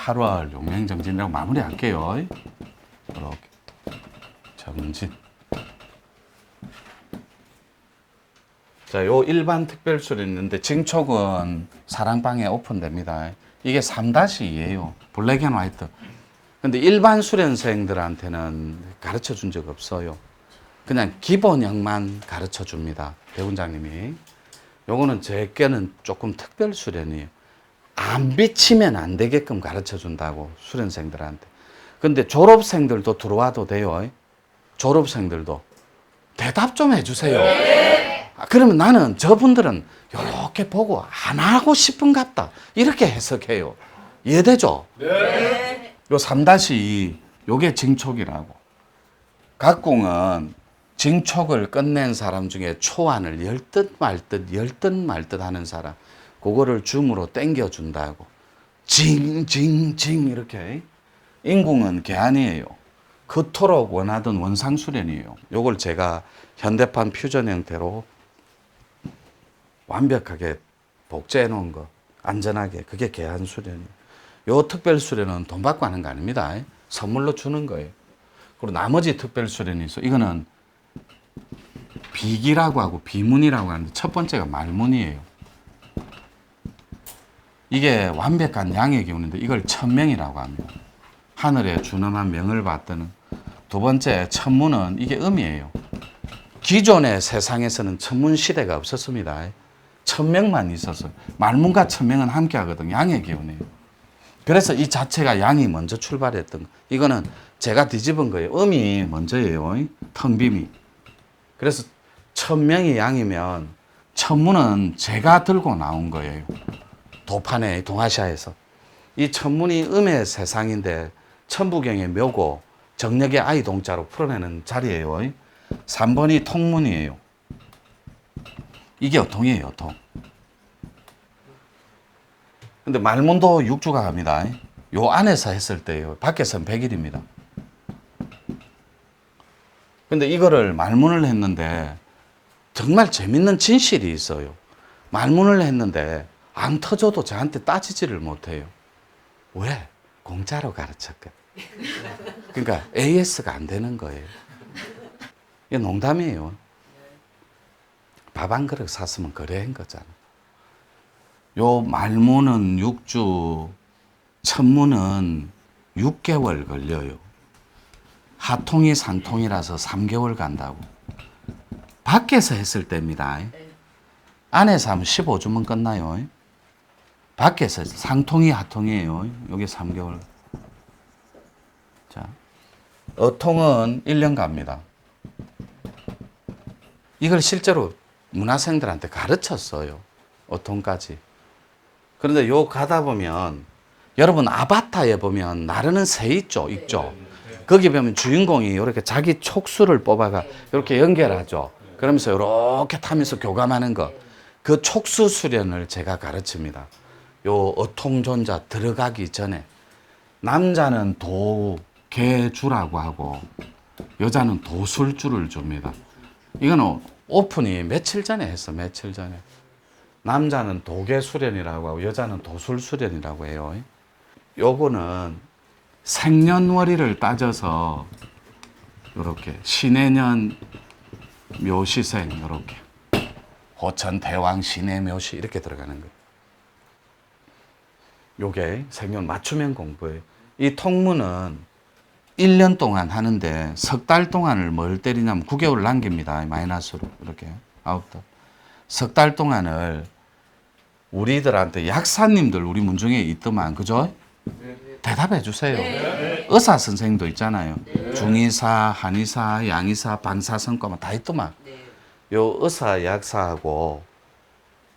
8월 용맹정진이라고 마무리할게요. 이렇게 정진. 자, 요 일반 특별수련 있는데 징촉은 사랑방에 오픈됩니다. 이게 3-2예요. 블랙 앤 화이트. 근데 일반 수련생들한테는 가르쳐 준 적 없어요. 그냥 기본형만 가르쳐 줍니다. 배원장님이. 요거는 제게는 조금 특별 수련이에요. 안 비치면 안 되게끔 가르쳐 준다고, 수련생들한테. 근데 졸업생들도 들어와도 돼요. 졸업생들도. 대답 좀 해주세요. 그러면 나는 저분들은 이렇게 보고 안 하고 싶은갑다, 이렇게 해석해요. 이해되죠? 네. 요 3-2, 요게 징촉이라고. 각공은 징촉을 끝낸 사람 중에 초안을 열듯 말듯 하는 사람, 그거를 줌으로 땡겨준다고. 징 이렇게. 인궁은 개안이에요. 그토록 원하던 원상수련이에요. 요걸 제가 현대판 퓨전 형태로 완벽하게 복제해 놓은 거, 안전하게. 그게 개안수련이에요. 요 특별수련은 돈 받고 하는 거 아닙니다. 선물로 주는 거예요. 그리고 나머지 특별수련이 있어. 이거는 비기라고 하고 비문이라고 하는데 첫 번째가 말문이에요. 이게 완벽한 양의 기운인데 이걸 천명이라고 합니다. 하늘에 준엄한 명을 받드는. 두 번째 천문은 이게 음이에요. 기존의 세상에서는 천문 시대가 없었습니다. 천명만 있었어요. 말문과 천명은 함께 하거든요. 양의 기운이에요. 그래서 이 자체가 양이 먼저 출발했던 거. 이거는 제가 뒤집은 거예요. 음이 먼저예요. 텅빔이. 그래서 천명이 양이면 천문은 제가 들고 나온 거예요. 도판에, 동아시아에서. 이 천문이 음의 세상인데 천부경의 묘고 정력의 아이 동자로 풀어내는 자리예요. 3번이 통문이에요. 이게 어통이에요, 어통. 근데 말문도 6주가 갑니다. 요 안에서 했을 때요. 밖에서는 100일입니다. 근데 이거를 말문을 했는데 정말 재밌는 진실이 있어요. 말문을 했는데 안 터져도 저한테 따지지를 못해요. 왜? 공짜로 가르쳤거든. 그러니까 AS가 안 되는 거예요. 이게 농담이에요. 밥 한 그릇 샀으면 거래한 거잖아. 요 말문은 6주, 천문은 6개월 걸려요. 하통이 산통이라서 3개월 간다고. 밖에서 했을 때입니다. 안에서 하면 15주면 끝나요. 밖에서 상통이 하통이에요. 요게 3개월. 자, 어통은 1년 갑니다. 이걸 실제로 문화생들한테 가르쳤어요. 어통까지. 그런데 요 가다 보면 여러분 아바타에 보면 나르는 새 있죠? 거기 보면 주인공이 이렇게 자기 촉수를 뽑아가 이렇게 연결하죠. 그러면서 이렇게 타면서 교감하는 거. 그 촉수 수련을 제가 가르칩니다. 요 어통존자 들어가기 전에. 남자는 도개주라고 하고 여자는 도술주를 줍니다. 이거는 오픈이 며칠 전에 했어, 며칠 전에. 남자는 도개수련이라고 하고 여자는 도술수련이라고 해요. 요거는 생년월일을 따져서 요렇게 신해년 묘시생 요렇게 호천 대왕 신해 묘시 이렇게 들어가는 거예요. 요게 생년 맞춤형 공부예요. 이 통문은 1년 동안 하는데 석 달 동안을 뭘 때리냐면 9개월 남깁니다. 마이너스로 이렇게 9달. 석 달 동안을 우리들한테 약사님들 우리 문중에 있더만, 그죠? 네. 대답해 주세요. 네. 의사 선생님도 있잖아요. 네. 중의사, 한의사, 양의사, 방사선과 다 있더만. 네. 요 의사, 약사하고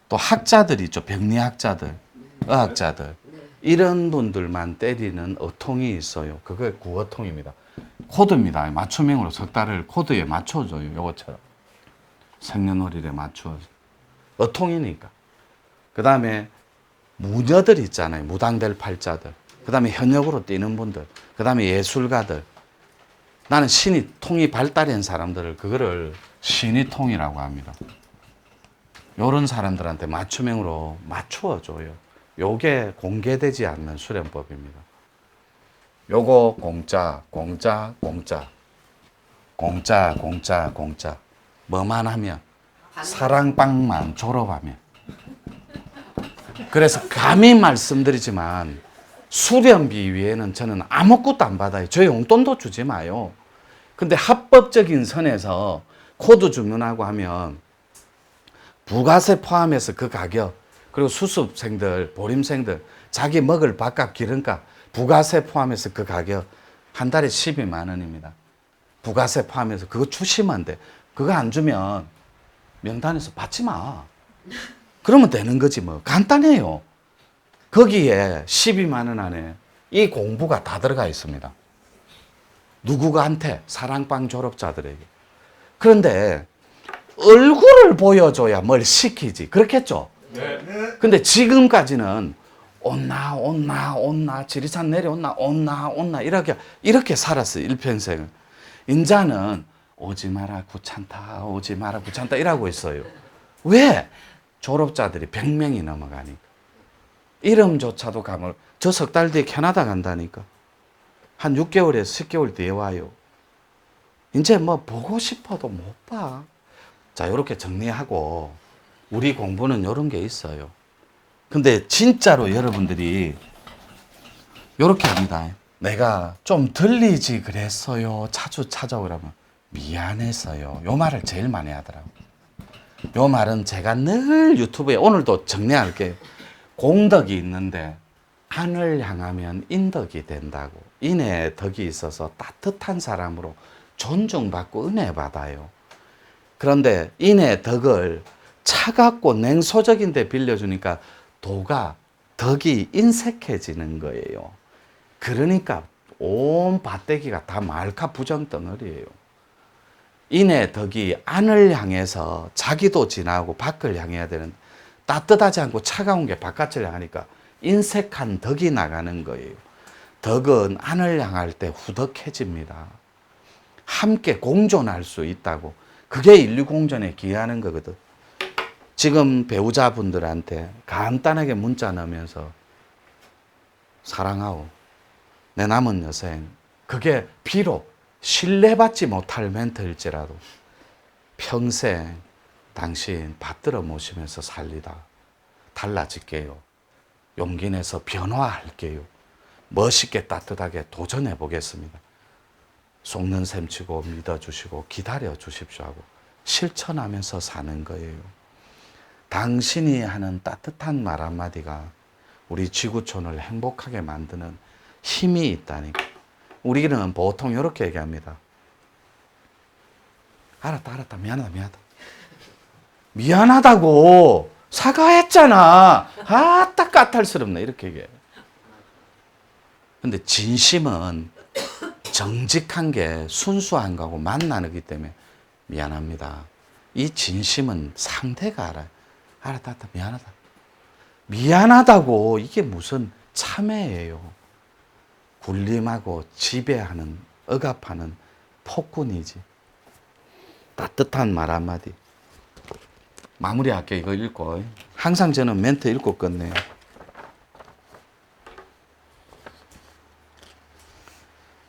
또 학자들 있죠. 병리학자들, 의학자들. 이런 분들만 때리는 어통이 있어요. 그게 구어통입니다. 코드입니다. 맞춤형으로 석 달을 코드에 맞춰줘요. 요것처럼. 생년월일에 맞춰서. 어통이니까. 그 다음에 무녀들 있잖아요. 무당될 팔자들. 그 다음에 현역으로 뛰는 분들. 그 다음에 예술가들. 나는 신이, 통이 발달한 사람들을 그거를 신이통이라고 합니다. 요런 사람들한테 맞춤형으로 맞추어줘요. 요게 공개되지 않는 수련법입니다. 요거 공짜, 공짜, 공짜. 공짜, 공짜, 공짜. 뭐만 하면? 사랑방만 졸업하면. 그래서 감히 말씀드리지만 수련비 위에는 저는 아무것도 안 받아요. 저 용돈도 주지 마요. 근데 합법적인 선에서 코드 주문하고 하면 부가세 포함해서 그 가격, 그리고 수습생들, 보림생들, 자기 먹을 밥값, 기름값, 부가세 포함해서 그 가격 한 달에 12만 원입니다. 부가세 포함해서 그거 주시면 안 돼. 그거 안 주면 명단에서 받지 마. 그러면 되는 거지 뭐. 간단해요. 거기에 12만 원 안에 이 공부가 다 들어가 있습니다. 누구한테? 사랑방 졸업자들에게. 그런데 얼굴을 보여줘야 뭘 시키지. 그렇겠죠? 네. 근데 지금까지는 온나 지리산 내려온나 온나 이렇게 살았어요. 일평생을. 인자는 오지 마라 귀찮다 이라고 있어요. 왜? 졸업자들이 100명이 넘어가니까. 이름조차도 감을, 저 석 달 뒤에 캐나다 간다니까. 한 6개월에서 10개월 뒤에 와요. 이제 뭐 보고 싶어도 못 봐. 자, 이렇게 정리하고 우리 공부는 이런 게 있어요. 근데 진짜로 여러분들이 이렇게 합니다. 내가 좀 들리지 그랬어요. 자주 찾아오라면 미안했어요. 요 말을 제일 많이 하더라고요. 요 말은 제가 늘 유튜브에 오늘도 정리할게요. 공덕이 있는데 안을 향하면 인덕이 된다고. 인의 덕이 있어서 따뜻한 사람으로 존중받고 은혜 받아요. 그런데 인의 덕을 차갑고 냉소적인 데 빌려주니까 덕이 인색해지는 거예요. 그러니까 온 밭대기가 다 말카 부정 덩어리예요. 인의 덕이 안을 향해서 자기도 지나고 밖을 향해야 되는, 따뜻하지 않고 차가운 게 바깥을 향하니까 인색한 덕이 나가는 거예요. 덕은 안을 향할 때 후덕해집니다. 함께 공존할 수 있다고. 그게 인류공존에 기여하는 거거든. 지금 배우자분들한테 간단하게 문자 넣으면서 사랑하오, 내 남은 여생, 그게 비록 신뢰받지 못할 멘트일지라도 평생 당신 받들어 모시면서 살리다 달라질게요. 용기 내서 변화할게요. 멋있게 따뜻하게 도전해 보겠습니다. 속는 셈 치고 믿어주시고 기다려 주십시오 하고 실천하면서 사는 거예요. 당신이 하는 따뜻한 말 한마디가 우리 지구촌을 행복하게 만드는 힘이 있다니까. 우리는 보통 이렇게 얘기합니다. 알았다. 미안하다. 미안하다고 사과했잖아. 아따 까탈스럽네. 이렇게 얘기해요. 근데 진심은 정직한 게 순수한 거고 만나기 때문에 미안합니다. 이 진심은 상대가 알아요. 알았다. 미안하다. 미안하다고 이게 무슨 참회예요. 굴림하고 지배하는, 억압하는 폭군이지. 따뜻한 말 한마디. 마무리할게요. 이거 읽고. 항상 저는 멘트 읽고 끝내요.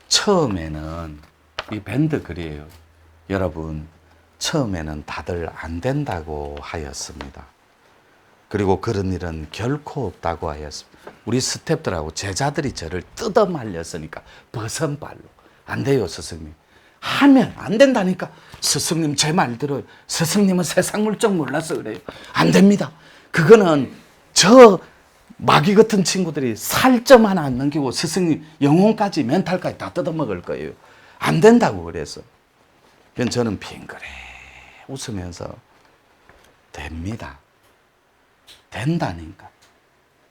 처음에는 이 밴드 글이에요. 여러분, 처음에는 다들 안 된다고 하였습니다. 그리고 그런 일은 결코 없다고 하였습니다. 우리 스태프들하고 제자들이 저를 뜯어 말렸으니까 버선발로. 안 돼요, 스승님. 하면 안 된다니까. 스승님 제 말 들어요. 스승님은 세상 물정 몰라서 그래요. 안 됩니다. 그거는 저 마귀 같은 친구들이 살점 하나 안 넘기고 스승님 영혼까지 멘탈까지 다 뜯어먹을 거예요. 안 된다고 그래서. 그래서 저는 빙그레 웃으면서 됩니다. 된다니까.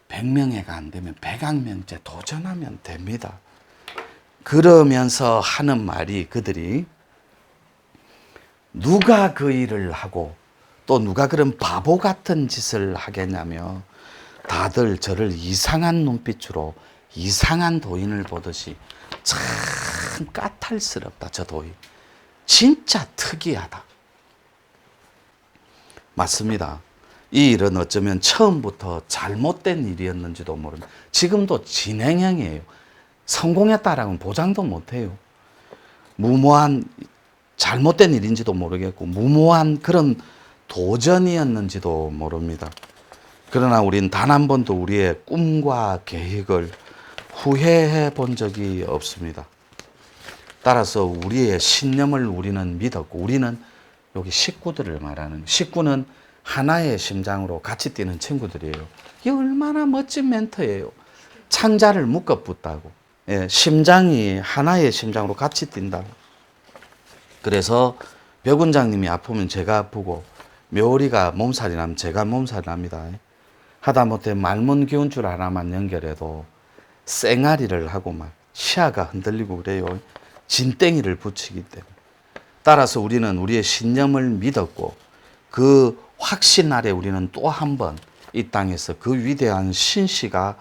100명회가 안 되면 백악명제 도전하면 됩니다. 그러면서 하는 말이 그들이 누가 그 일을 하고 또 누가 그런 바보 같은 짓을 하겠냐며 다들 저를 이상한 눈빛으로 이상한 도인을 보듯이 참 까탈스럽다. 저 도인. 진짜 특이하다. 맞습니다. 이 일은 어쩌면 처음부터 잘못된 일이었는지도 모릅니다. 지금도 진행형이에요. 성공했다라고는 보장도 못해요. 무모한 잘못된 일인지도 모르겠고 무모한 그런 도전이었는지도 모릅니다. 그러나 우린 단 한 번도 우리의 꿈과 계획을 후회해 본 적이 없습니다. 따라서 우리의 신념을 우리는 믿었고, 우리는 여기 식구들을 말하는, 식구는 하나의 심장으로 같이 뛰는 친구들이에요. 이게 얼마나 멋진 멘트예요. 창자를 묶어 붙다고. 예, 심장이 하나의 심장으로 같이 뛴다고. 그래서 벽원장님이 아프면 제가 아프고, 묘리가 몸살이 나면 제가 몸살이 납니다. 하다못해 말문 기운줄 하나만 연결해도 쌩아리를 하고 막 치아가 흔들리고 그래요. 진땡이를 붙이기 때문에. 따라서 우리는 우리의 신념을 믿었고, 그 확신 아래 우리는 또 한 번 이 땅에서 그 위대한 신시가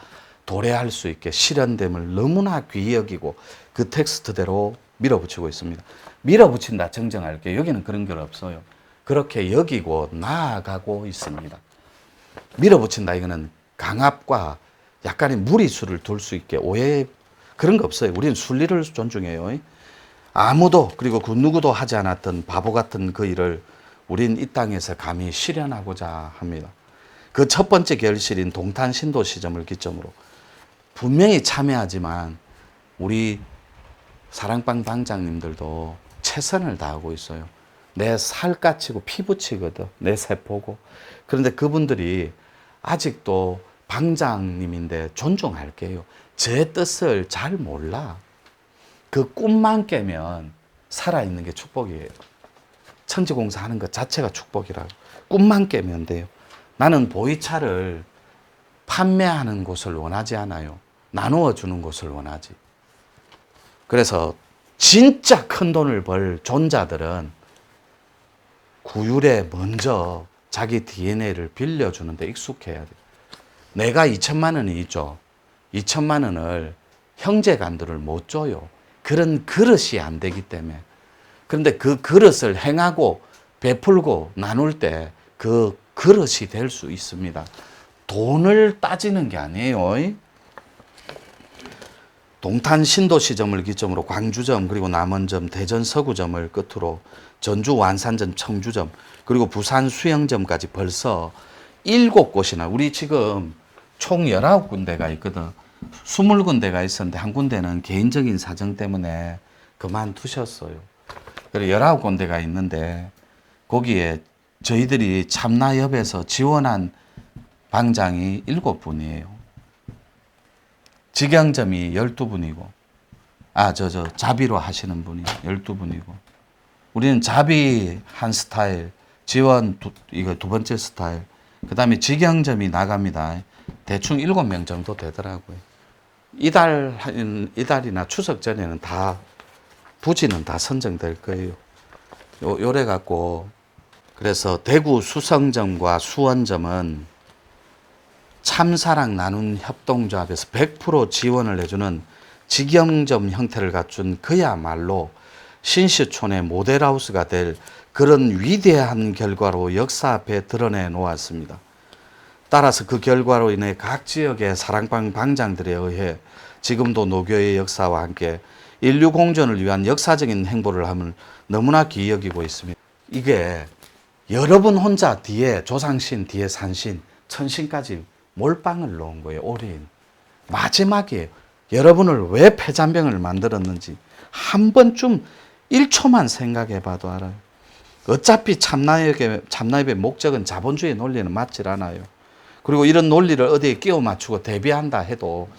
도래할 수 있게 실현됨을 너무나 귀히 여기고 그 텍스트대로 밀어붙이고 있습니다. 밀어붙인다 정정할게요. 여기는 그런 게 없어요. 그렇게 여기고 나아가고 있습니다. 밀어붙인다 이거는 강압과 약간의 무리수를 둘 수 있게 오해 그런 거 없어요. 우리는 순리를 존중해요. 아무도 그리고 그 누구도 하지 않았던 바보 같은 그 일을 우린 이 땅에서 감히 실현하고자 합니다. 그 첫 번째 결실인 동탄 신도 시점을 기점으로 분명히 참여하지만 우리 사랑방 방장님들도 최선을 다하고 있어요. 내 살갗이고 피부치거든. 내 세포고. 그런데 그분들이 아직도 방장님인데 존중할게요. 제 뜻을 잘 몰라. 그 꿈만 깨면 살아있는 게 축복이에요. 천지공사 하는 것 자체가 축복이라고. 꿈만 깨면 돼요. 나는 보이차를 판매하는 곳을 원하지 않아요. 나누어 주는 곳을 원하지. 그래서 진짜 큰 돈을 벌 존자들은 구율에 먼저 자기 DNA를 빌려주는 데 익숙해야 돼. 내가 2천만 원이 있죠. 2천만 원을 형제간들을 못 줘요. 그런 그릇이 안 되기 때문에. 그런데 그 그릇을 행하고 베풀고 나눌 때 그 그릇이 될 수 있습니다. 돈을 따지는 게 아니에요. 동탄 신도시점을 기점으로 광주점, 그리고 남원점, 대전 서구점을 끝으로 전주 완산점, 청주점, 그리고 부산 수영점까지 벌써 7곳이나, 우리 지금 총 19군데가 있거든. 20군데가 있었는데 한 군데는 개인적인 사정 때문에 그만두셨어요. 그리고 19군데가 있는데 거기에 저희들이 참나협에서 지원한 방장이 7분이에요. 직영점이 12분이고, 자비로 하시는 분이 12분이고, 우리는 자비 한 스타일, 지원 이거 두 번째 스타일, 그 다음에 직영점이 나갑니다. 대충 7명 정도 되더라고요. 이달이나 추석 전에는 다, 부지는 다 선정될 거예요. 요래 갖고, 그래서 대구 수성점과 수원점은 참사랑 나눈 협동조합에서 100% 지원을 해주는 직영점 형태를 갖춘 그야말로 신시촌의 모델하우스가 될 그런 위대한 결과로 역사 앞에 드러내 놓았습니다. 따라서 그 결과로 인해 각 지역의 사랑방 방장들에 의해 지금도 노교의 역사와 함께 인류 공존을 위한 역사적인 행보를 함을 너무나 귀히 여기고 있습니다. 이게 여러분 혼자 뒤에 조상신, 뒤에 산신, 천신까지 몰빵을 놓은 거예요. 올인. 마지막이에요. 여러분을 왜 폐잔병을 만들었는지 한 번쯤 1초만 생각해 봐도 알아요. 어차피 참나협의 목적은 자본주의 논리는 맞질 않아요. 그리고 이런 논리를 어디에 끼워 맞추고 대비한다 해도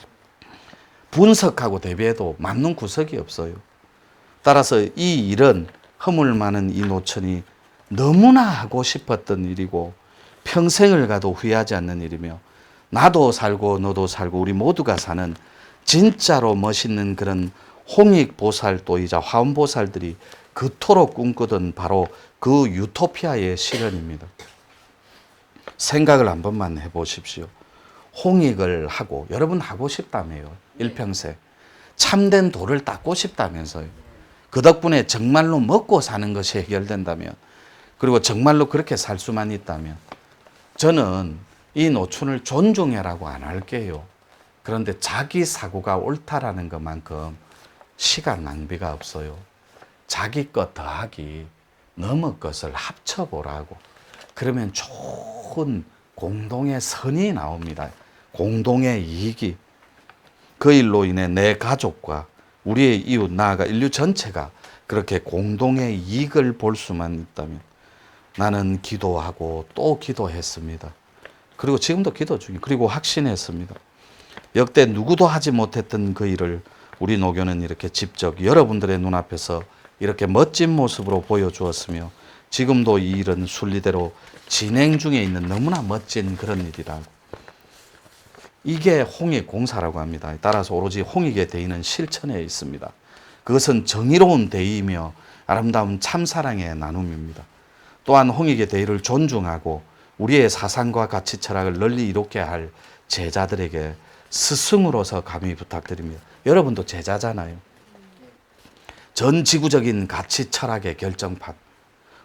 분석하고 대비해도 맞는 구석이 없어요. 따라서 이 일은 허물 많은 이 노천이 너무나 하고 싶었던 일이고 평생을 가도 후회하지 않는 일이며 나도 살고 너도 살고 우리 모두가 사는 진짜로 멋있는 그런 홍익보살도이자 화엄보살들이 그토록 꿈꾸던 바로 그 유토피아의 실현입니다. 생각을 한 번만 해보십시오. 홍익을 하고, 여러분 하고 싶다며요. 일평생. 참된 도를 닦고 싶다면서요. 그 덕분에 정말로 먹고 사는 것이 해결된다면, 그리고 정말로 그렇게 살 수만 있다면, 저는 이 노천을 존중해라고 안 할게요. 그런데 자기 사고가 옳다라는 것만큼 시간 낭비가 없어요. 자기 것 더하기 너머 것을 합쳐보라고. 그러면 좋은 공동의 선이 나옵니다. 공동의 이익이. 그 일로 인해 내 가족과 우리의 이웃, 나아가 인류 전체가 그렇게 공동의 이익을 볼 수만 있다면 나는 기도하고 또 기도했습니다. 그리고 지금도 기도 중이에요. 그리고 확신했습니다. 역대 누구도 하지 못했던 그 일을 우리 노교는 이렇게 직접 여러분들의 눈앞에서 이렇게 멋진 모습으로 보여주었으며 지금도 이 일은 순리대로 진행 중에 있는 너무나 멋진 그런 일이라고. 이게 홍익공사라고 합니다. 따라서 오로지 홍익의 대의는 실천에 있습니다. 그것은 정의로운 대의이며 아름다운 참사랑의 나눔입니다. 또한 홍익의 대의를 존중하고 우리의 사상과 가치 철학을 널리 이롭게 할 제자들에게 스승으로서 감히 부탁드립니다. 여러분도 제자잖아요. 전 지구적인 가치 철학의 결정판.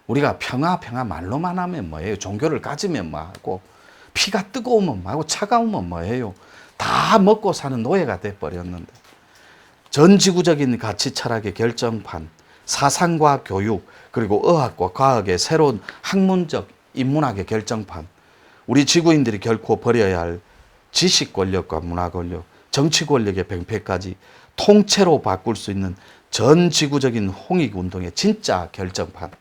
우리가 평화 말로만 하면 뭐예요? 종교를 가지면 뭐하고 피가 뜨거우면 뭐하고 차가우면 뭐예요? 다 먹고 사는 노예가 돼버렸는데 전 지구적인 가치 철학의 결정판, 사상과 교육 그리고 의학과 과학의 새로운 학문적 인문학의 결정판, 우리 지구인들이 결코 버려야 할 지식 권력과 문화 권력, 정치 권력의 병폐까지 통째로 바꿀 수 있는 전 지구적인 홍익운동의 진짜 결정판.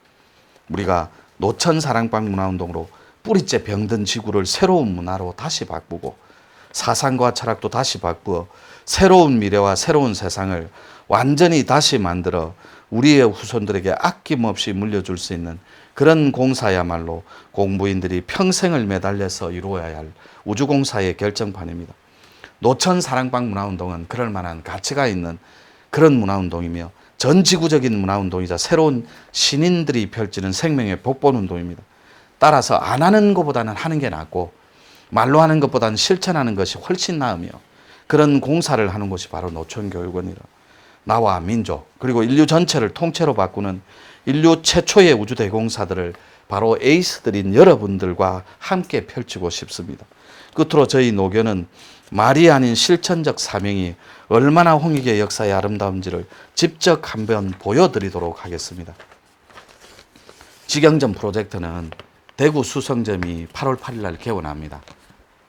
우리가 노천 사랑방 문화운동으로 뿌리째 병든 지구를 새로운 문화로 다시 바꾸고 사상과 철학도 다시 바꾸어 새로운 미래와 새로운 세상을 완전히 다시 만들어 우리의 후손들에게 아낌없이 물려줄 수 있는 그런 공사야말로 공부인들이 평생을 매달려서 이루어야 할 우주공사의 결정판입니다. 노천 사랑방 문화운동은 그럴 만한 가치가 있는 그런 문화운동이며 전 지구적인 문화운동이자 새로운 신인들이 펼치는 생명의 복본운동입니다. 따라서 안 하는 것보다는 하는 게 낫고 말로 하는 것보다는 실천하는 것이 훨씬 나으며 그런 공사를 하는 곳이 바로 노천교육원이라. 나와 민족 그리고 인류 전체를 통째로 바꾸는 인류 최초의 우주대공사들을 바로 에이스들인 여러분들과 함께 펼치고 싶습니다. 끝으로 저희 노교는 말이 아닌 실천적 사명이 얼마나 홍익의 역사의 아름다운지를 직접 한번 보여드리도록 하겠습니다. 직영점 프로젝트는 대구 수성점이 8월 8일 날 개원합니다.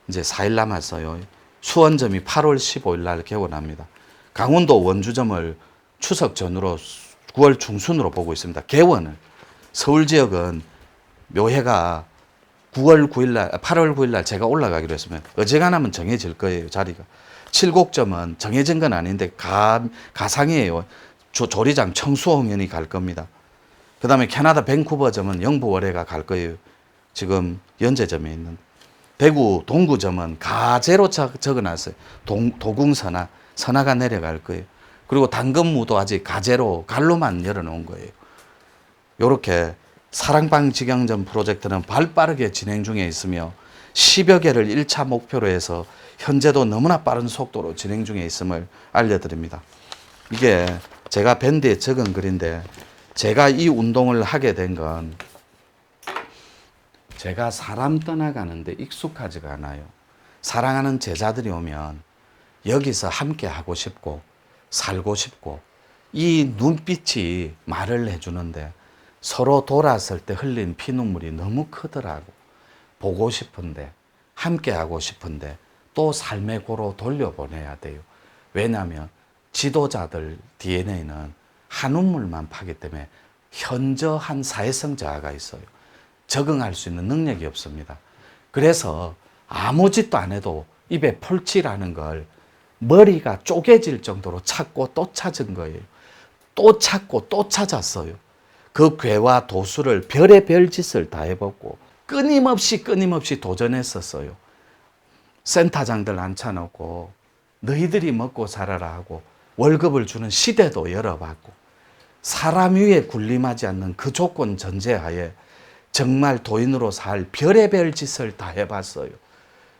이제 4일 남았어요. 수원점이 8월 15일 날 개원합니다. 강원도 원주점을 추석 전후로 9월 중순으로 보고 있습니다. 개원을. 서울 지역은 묘해가 8월 9일 날 제가 올라가기로 했으면 어지간하면 정해질 거예요, 자리가. 칠곡점은 정해진 건 아닌데 가상이에요. 조리장 청수홍연이 갈 겁니다. 그 다음에 캐나다 밴쿠버점은 영부월해가 갈 거예요. 지금 연제점에 있는. 대구 동구점은 가제로 적어놨어요. 도궁선화, 선화가 내려갈 거예요. 그리고 당근무도 아직 가제로 갈로만 열어놓은 거예요. 이렇게 사랑방 직영점 프로젝트는 발빠르게 진행 중에 있으며 10여 개를 1차 목표로 해서 현재도 너무나 빠른 속도로 진행 중에 있음을 알려드립니다. 이게 제가 밴드에 적은 글인데 제가 이 운동을 하게 된 건 제가 사람 떠나가는데 익숙하지가 않아요. 사랑하는 제자들이 오면 여기서 함께 하고 싶고 살고 싶고 이 눈빛이 말을 해주는데 서로 돌았을 때 흘린 피눈물이 너무 크더라고. 보고 싶은데 함께 하고 싶은데 또 삶의 고로 돌려보내야 돼요. 왜냐하면 지도자들 DNA는 한운물만 파기 때문에 현저한 사회성 저하가 있어요. 적응할 수 있는 능력이 없습니다. 그래서 아무 짓도 안 해도 입에 폴치라는 걸 머리가 쪼개질 정도로 찾고 또 찾은 거예요. 또 찾고 또 찾았어요. 그 괴와 도수를 별의 별짓을 다 해봤고 끊임없이 도전했었어요. 센터장들 앉혀놓고 너희들이 먹고 살아라 하고 월급을 주는 시대도 열어봤고 사람 위에 군림하지 않는 그 조건 전제하에 정말 도인으로 살 별의 별짓을 다 해봤어요.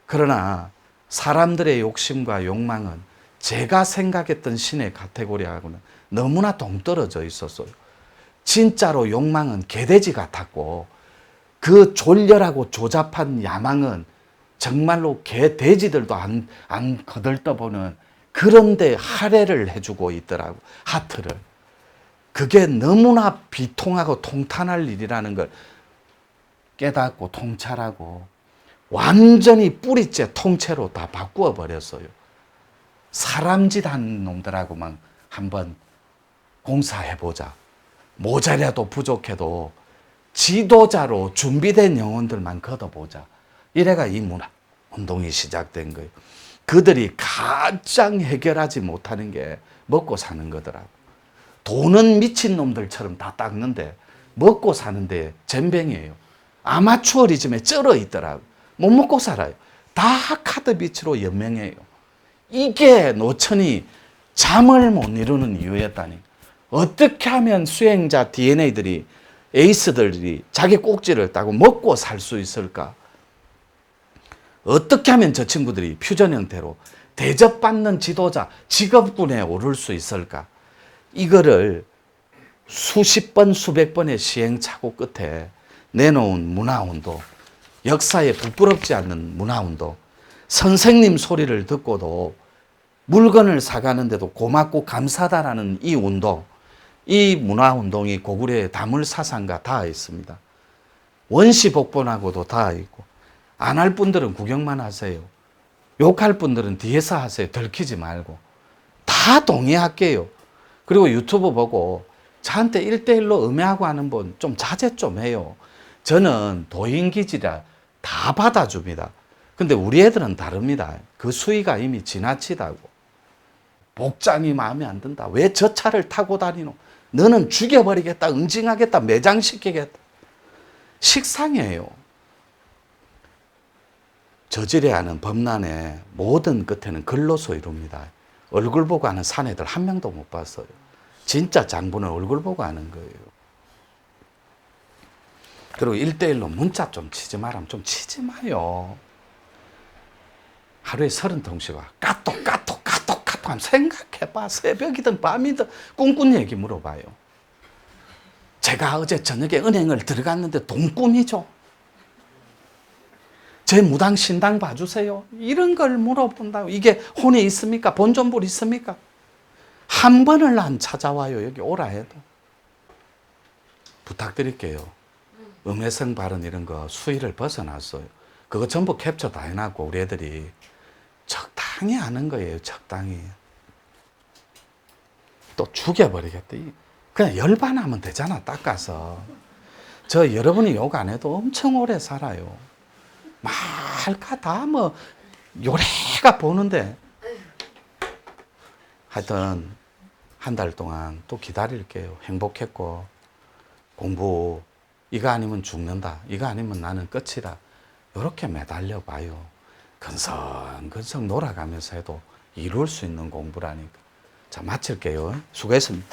그러나 사람들의 욕심과 욕망은 제가 생각했던 신의 카테고리하고는 너무나 동떨어져 있었어요. 진짜로 욕망은 개돼지 같았고 그 졸렬하고 조잡한 야망은 정말로 개, 돼지들도 안 거들떠보는 그런데 할애를 해주고 있더라고. 하트를. 그게 너무나 비통하고 통탄할 일이라는 걸 깨닫고 통찰하고 완전히 뿌리째 통째로 다 바꾸어 버렸어요. 사람짓 한 놈들하고만 한번 공사해보자. 모자라도 부족해도 지도자로 준비된 영혼들만 걷어보자. 이래가 이 문화 운동이 시작된 거예요. 그들이 가장 해결하지 못하는 게 먹고 사는 거더라고. 돈은 미친놈들처럼 다 닦는데 먹고 사는데 젬병이에요. 아마추어리즘에 쩔어 있더라고. 못 먹고 살아요. 다 카드 빚으로 연명해요. 이게 노천이 잠을 못 이루는 이유였다니. 어떻게 하면 수행자 DNA들이 에이스들이 자기 꼭지를 따고 먹고 살 수 있을까? 어떻게 하면 저 친구들이 퓨전 형태로 대접받는 지도자, 직업군에 오를 수 있을까? 이거를 수십 번, 수백 번의 시행착오 끝에 내놓은 문화운동, 역사에 부끄럽지 않는 문화운동, 선생님 소리를 듣고도 물건을 사가는데도 고맙고 감사하다라는 이 운동, 이 문화운동이 고구려에 다물 사상과 닿아 있습니다. 원시복본하고도 닿아 있고, 안 할 분들은 구경만 하세요. 욕할 분들은 뒤에서 하세요. 들키지 말고. 다 동의할게요. 그리고 유튜브 보고 저한테 1대1로 음해하고 하는 분 좀 자제 좀 해요. 저는 도인기지라 다 받아줍니다. 근데 우리 애들은 다릅니다. 그 수위가 이미 지나치다고. 복장이 마음에 안 든다. 왜 저 차를 타고 다니노? 너는 죽여버리겠다. 응징하겠다. 매장시키겠다. 식상해요. 저질해야 하는 범란의 모든 끝에는 근로소 이룹니다. 얼굴 보고 하는 사내들 한 명도 못 봤어요. 진짜 장부는 얼굴 보고 하는 거예요. 그리고 1대1로 문자 좀 치지 말라면 좀 치지 마요. 하루에 30통씩 와. 까똑 하면 생각해봐. 새벽이든 밤이든 꿈꾼 얘기 물어봐요. 제가 어제 저녁에 은행을 들어갔는데 돈꿈이죠. 제 무당 신당 봐주세요. 이런 걸 물어본다고. 이게 혼이 있습니까? 본존불 있습니까? 한 번을 안 찾아와요. 여기 오라 해도. 부탁드릴게요. 음해성 발언 이런 거 수위를 벗어났어요. 그거 전부 캡처 다 해놨고 우리 애들이 적당히 하는 거예요. 적당히. 또 죽여버리겠다. 그냥 열반하면 되잖아. 닦아서. 저 여러분이 욕 안 해도 엄청 오래 살아요. 말까 다 뭐 요래가 보는데 하여튼 한 달 동안 또 기다릴게요. 행복했고 공부 이거 아니면 죽는다. 이거 아니면 나는 끝이다. 이렇게 매달려 봐요. 근성근성 놀아가면서 해도 이룰 수 있는 공부라니까. 자, 마칠게요. 수고했습니다.